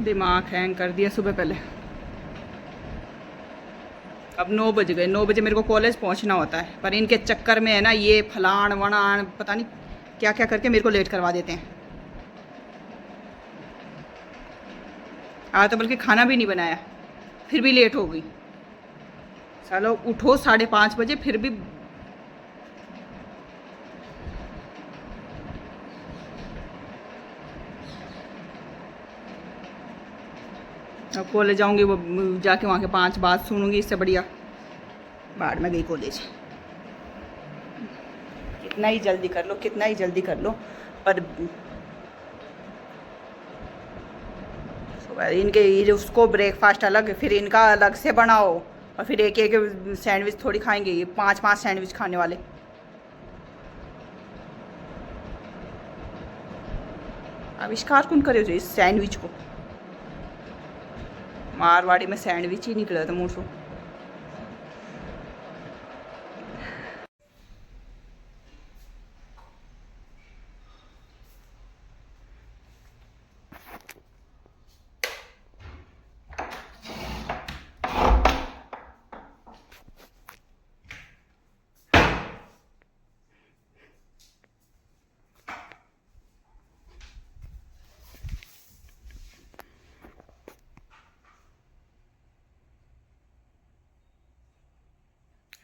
दिमाग हैंग कर दिया सुबह पहले। अब 9 बज गए, 9 बजे मेरे को कॉलेज पहुंचना होता है, पर इनके चक्कर में है ना ये फलान वनान पता नहीं क्या क्या करके मेरे को लेट करवा देते हैं। आज तो बल्कि खाना भी नहीं बनाया, फिर भी लेट हो गई। चलो उठो 5:30 बजे, फिर भी अब कॉलेज जाऊंगी, वो जाके वहाँ के 5 बात सुनूंगी, इससे बढ़िया बाहर में गई कॉलेज। कितना ही जल्दी कर लो, कितना ही जल्दी कर लो, पर सुबह इनके ये उसको ब्रेकफास्ट अलग, फिर इनका अलग से बनाओ, और फिर एक एक सैंडविच थोड़ी खाएंगे, ये 5-5 सैंडविच खाने वाले। आविष्कार कौन करे इस सैंडविच को? मारवाड़ी में सैंडविच ही निकला था मुँह से।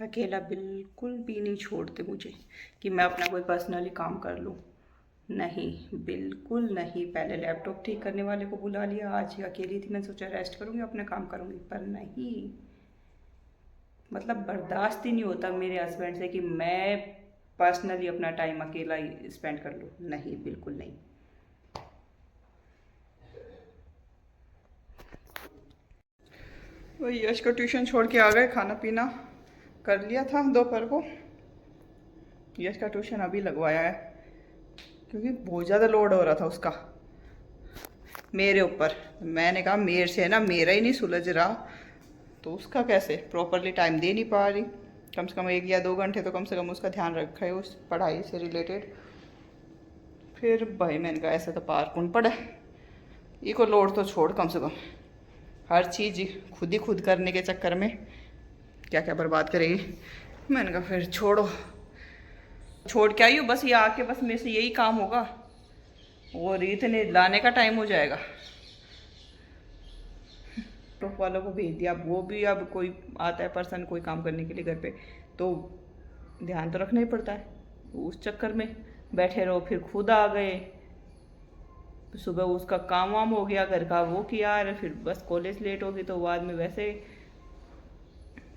अकेला बिल्कुल भी नहीं छोड़ते मुझे कि मैं अपना कोई पर्सनली काम कर लूँ, नहीं बिल्कुल नहीं। पहले लैपटॉप ठीक करने वाले को बुला लिया, आज ही अकेली थी, मैंने सोचा रेस्ट करूँगी, अपने काम करूँगी, पर नहीं, मतलब बर्दाश्त ही नहीं होता मेरे हस्बैंड से कि मैं पर्सनली अपना टाइम अकेला ही स्पेंड कर लूँ, नहीं बिल्कुल नहीं। वही यश को ट्यूशन छोड़ के आ गए, खाना पीना कर लिया था दोपहर को। यश का ट्यूशन अभी लगवाया है क्योंकि बहुत ज़्यादा लोड हो रहा था उसका मेरे ऊपर। मैंने कहा मेरे से है ना मेरा ही नहीं सुलझ रहा, तो उसका कैसे प्रॉपरली टाइम दे नहीं पा रही। कम से कम 1 या 2 घंटे तो कम से कम उसका ध्यान रखा है उस पढ़ाई से रिलेटेड। फिर भाई मैंने कहा ऐसे तो पार कौन पड़े, ये को लोड तो छोड़, कम से कम हर चीज़ खुद ही खुद करने के चक्कर में क्या क्या बर्बाद करेगी। मैंने कहा फिर छोड़ो, छोड़ के आई हूँ, बस ये आके बस मेरे से यही काम होगा और इतने लाने का टाइम हो जाएगा। टॉप वालों को भेज दिया, अब वो भी अब कोई आता है पर्सन कोई काम करने के लिए घर पे, तो ध्यान तो रखना ही पड़ता है। उस चक्कर में बैठे रहो, फिर खुद आ गए, सुबह उसका काम वाम हो गया घर का, वो किया, फिर बस कॉलेज लेट होगी तो बाद में वैसे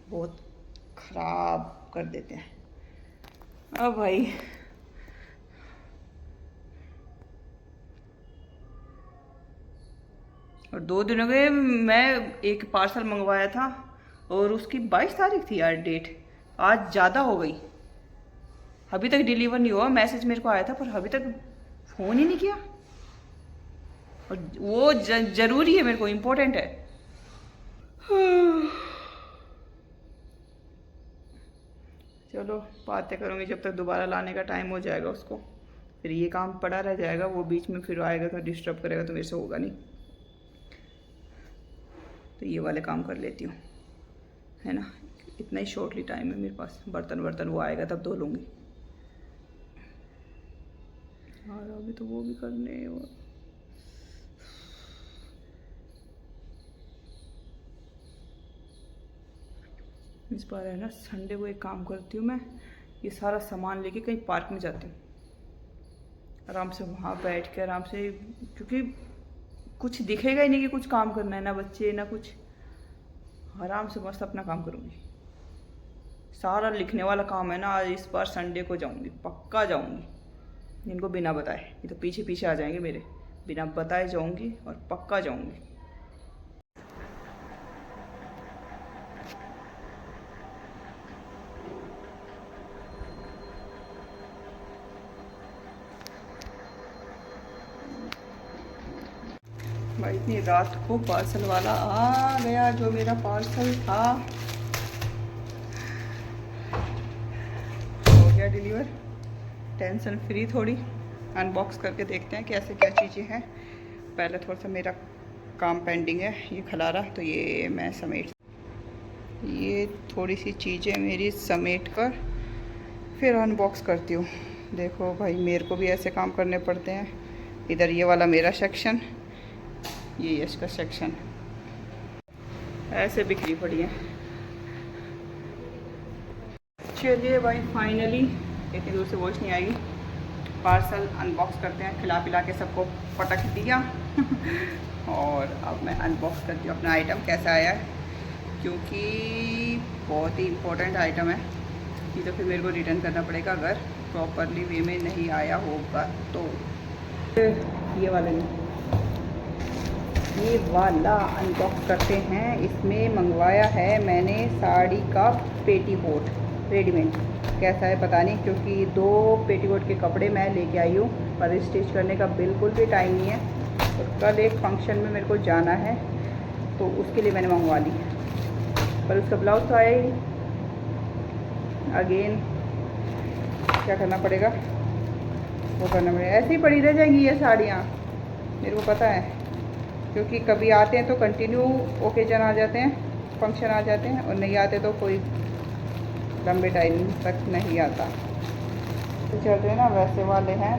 बहुत खराब कर देते हैं। अब भाई और 2 दिन हो गए, मैं एक पार्सल मंगवाया था और उसकी 22 तारीख थी यार डेट, आज ज़्यादा हो गई, अभी तक डिलीवर नहीं हुआ। मैसेज मेरे को आया था पर अभी तक फ़ोन ही नहीं किया, और वो ज़रूरी है, मेरे को इम्पोर्टेंट है। चलो बातें करूँगी जब तक दोबारा लाने का टाइम हो जाएगा उसको, फिर ये काम पड़ा रह जाएगा, वो बीच में फिर आएगा तो डिस्टर्ब करेगा तो मेरे से होगा नहीं, तो ये वाले काम कर लेती हूँ, है ना। इतना ही शॉर्टली टाइम है मेरे पास, बर्तन वर्तन वो आएगा तब धो लूँगी, और अभी तो वो भी करने। इस बार है ना संडे को एक काम करती हूँ मैं, ये सारा सामान लेके कहीं पार्क में जाती हूँ, आराम से वहाँ बैठ के आराम से, क्योंकि कुछ दिखेगा ही नहीं कि कुछ काम करना है, ना बच्चे ना कुछ, आराम से मस्त अपना काम करूँगी। सारा लिखने वाला काम है ना, आज इस बार संडे को जाऊँगी, पक्का जाऊँगी, इनको बिना बताए, ये तो पीछे पीछे आ जाएंगे मेरे, बिना बताए जाऊँगी और पक्का जाऊँगी। भाई इतनी रात को पार्सल वाला आ गया, जो मेरा पार्सल था हो गया डिलीवर, टेंशन फ्री थोड़ी। अनबॉक्स करके देखते हैं कैसे क्या चीज़ें हैं। पहले थोड़ा सा मेरा काम पेंडिंग है, ये खलारा, तो ये मैं समेट, ये थोड़ी सी चीज़ें मेरी समेट कर फिर अनबॉक्स करती हूँ। देखो भाई, मेरे को भी ऐसे काम करने पड़ते हैं। इधर ये वाला मेरा सेक्शन, ये इसका सेक्शन, ऐसे बिखरी पड़ी है। चलिए भाई, फाइनली इतनी दूर से वॉइस नहीं आएगी, पार्सल अनबॉक्स करते हैं। खिला पिला के सबको पटक दिया और अब मैं अनबॉक्स करती हूँ अपना आइटम कैसा आया है, क्योंकि बहुत ही इम्पोर्टेंट आइटम है। ये तो फिर मेरे को रिटर्न करना पड़ेगा अगर प्रॉपरली वे में नहीं आया होगा तो। ये वाला नहीं, ये वाला अनबॉक्स करते हैं। इसमें मंगवाया है मैंने साड़ी का पेटीकोट रेडीमेड, कैसा है पता नहीं, क्योंकि 2 पेटीकोट के कपड़े मैं लेके आई हूँ, पर स्टिच करने का बिल्कुल भी टाइम नहीं है। और कल एक फंक्शन में मेरे को जाना है, तो उसके लिए मैंने मंगवा ली, पर उसका ब्लाउज तो आया ही। अगेन क्या करना पड़ेगा, वो करना पड़ेगा। ऐसे ही पड़ी रह जाएंगी ये साड़ियाँ, मेरे को पता है, क्योंकि कभी आते हैं तो कंटिन्यू ओकेजन आ जाते हैं, फंक्शन आ जाते हैं, और नहीं आते तो कोई लंबे टाइम तक नहीं आता। तो चल रहे ना वैसे वाले हैं,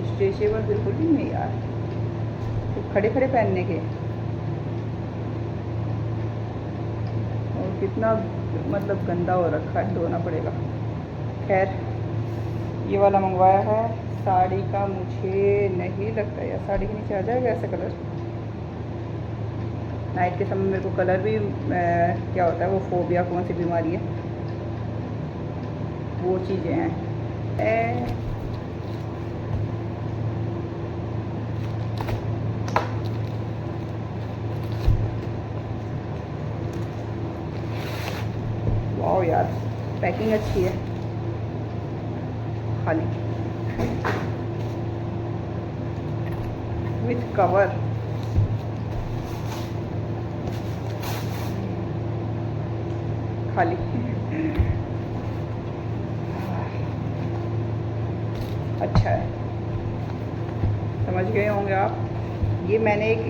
स्ट्रेचेबल बिल्कुल भी नहीं यार, तो खड़े खड़े पहनने के। और कितना मतलब गंदा हो रखा है, धोना पड़ेगा। खैर, ये वाला मंगवाया है साड़ी का। मुझे नहीं लगता यार साड़ी के नीचे आ जाएगा ऐसा कलर। नाइट के समय मेरे को कलर भी क्या होता है, वो फोबिया कौन सी बीमारी है, वो चीज़ें हैं। वाह यार, पैकिंग अच्छी है, खाली विथ कवर। खाली अच्छा है, समझ गए होंगे आप। ये मैंने एक,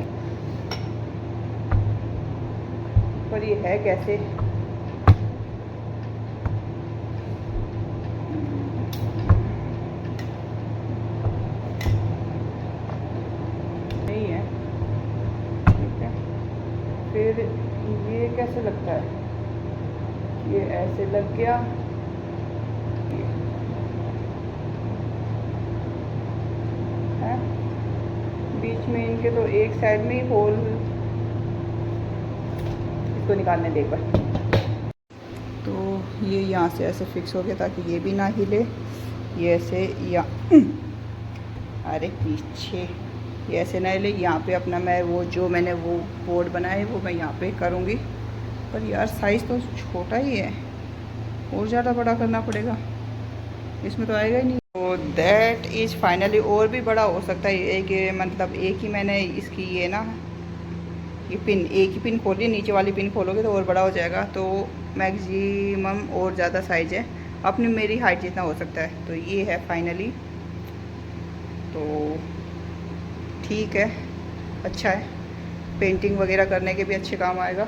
पर ये है कैसे, नहीं है, ठीक है। फिर ये कैसे लगता है, ये ऐसे लग गया, है बीच में इनके, तो एक साइड में ही होल, इसको निकालने दे एक बार। तो ये यहाँ से ऐसे फिक्स हो गया ताकि ये भी ना हिले, ये ऐसे या अरे पीछे ये ऐसे ना हिले। यहाँ पे अपना मैं वो जो मैंने वो बोर्ड बनाया है वो मैं यहाँ पे करूँगी, पर यार साइज़ तो छोटा ही है, और ज़्यादा बड़ा करना पड़ेगा, इसमें तो आएगा ही नहीं। तो दैट इज़ फाइनली, और भी बड़ा हो सकता है। एक मतलब एक ही मैंने इसकी ये ना, ये पिन, एक ही पिन खोली, नीचे वाली पिन खोलोगे तो और बड़ा हो जाएगा। तो मैक्सिमम और ज़्यादा साइज़ है, अपनी मेरी हाइट जितना हो सकता है। तो ये है फाइनली, तो ठीक है, अच्छा है, पेंटिंग वगैरह करने के भी अच्छे काम आएगा।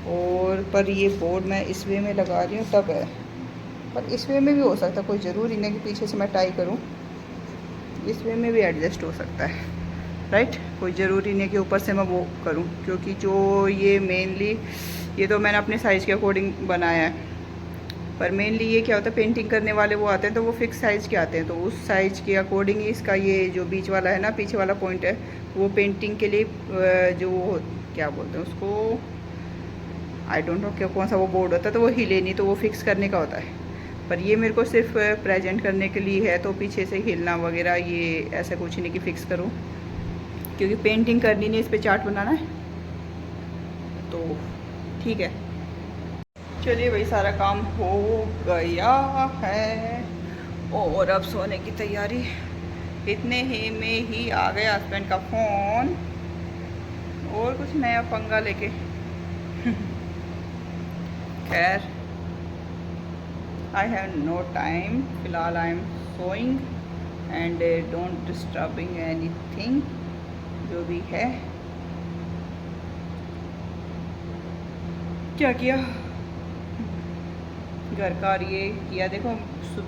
और पर ये बोर्ड मैं इस वे में लगा रही हूँ तब है, पर इस वे में भी हो सकता है, कोई ज़रूरी नहीं कि पीछे से मैं टाई करूँ, इस वे में भी एडजस्ट हो सकता है, राइट। कोई ज़रूरी नहीं कि ऊपर से मैं वो करूँ, क्योंकि जो ये मेनली, ये तो मैंने अपने साइज़ के अकॉर्डिंग बनाया है, पर मेनली ये क्या होता है, पेंटिंग करने वाले वो आते हैं तो वो फिक्स साइज़ के आते हैं, तो उस साइज़ के अकॉर्डिंग ही इसका ये जो बीच वाला है ना, पीछे वाला पॉइंट है, वो पेंटिंग के लिए जो क्या बोलते हैं उसको, आई डोंट नो क्या कौन सा वो बोर्ड होता है, तो वो हिले नहीं, तो वो फिक्स करने का होता है। पर ये मेरे को सिर्फ प्रेजेंट करने के लिए है, तो पीछे से हिलना वगैरह ये ऐसा कुछ नहीं कि फ़िक्स करूँ, क्योंकि पेंटिंग करनी नहीं, इस पर चार्ट बनाना है, तो ठीक है। चलिए भाई, सारा काम हो गया है और अब सोने की तैयारी। इतने ही में ही आ गया हस्बैंड का फ़ोन, और कुछ नया पंगा लेके। खैर, आई हैव नो टाइम, फिलहाल I am sewing and don't disturbing anything, जो भी है। क्या किया घर का, और ये किया। देखो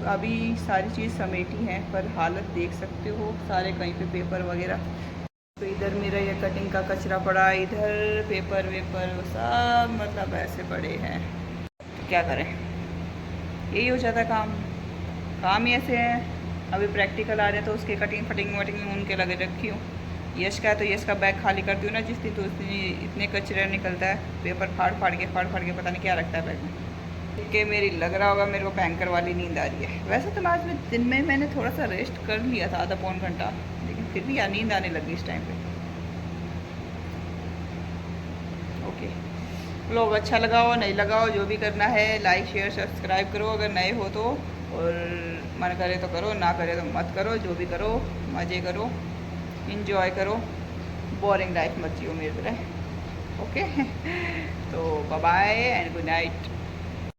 अभी सारी चीज़ समेटी है, पर हालत देख सकते हो सारे कहीं पे पेपर वगैरह। तो इधर मेरा ये कटिंग का कचरा पड़ा, इधर पेपर वेपर सब मतलब ऐसे पड़े हैं। तो क्या करें, यही हो जाता काम, काम ही ऐसे हैं। अभी प्रैक्टिकल आ रहे हैं तो उसके कटिंग फटिंग वटिंग उनके लगे रखी हूँ। यश का है तो यश का बैग खाली करती हूँ ना जिस दिन, तो उस दिन इतने कचरे निकलता है, पेपर फाड़ फाड़ के पता नहीं क्या रखता है बैग में। कि मेरी लग रहा होगा मेरे को भयंकर वाली नींद आ रही है। वैसे तो आज में दिन में मैंने थोड़ा सा रेस्ट कर लिया था, आधा पौन घंटा, लेकिन फिर भी यार नींद आने लगी इस टाइम पे। ओके, लोग अच्छा लगाओ नहीं लगाओ, जो भी करना है लाइक शेयर सब्सक्राइब करो अगर नए हो तो, और मन करे तो करो, ना करे तो मत करो। जो भी करो मज़े करो, इंजॉय करो, बोरिंग लाइफ मत जियो मेरी तरह। ओके तो bye bye and good night.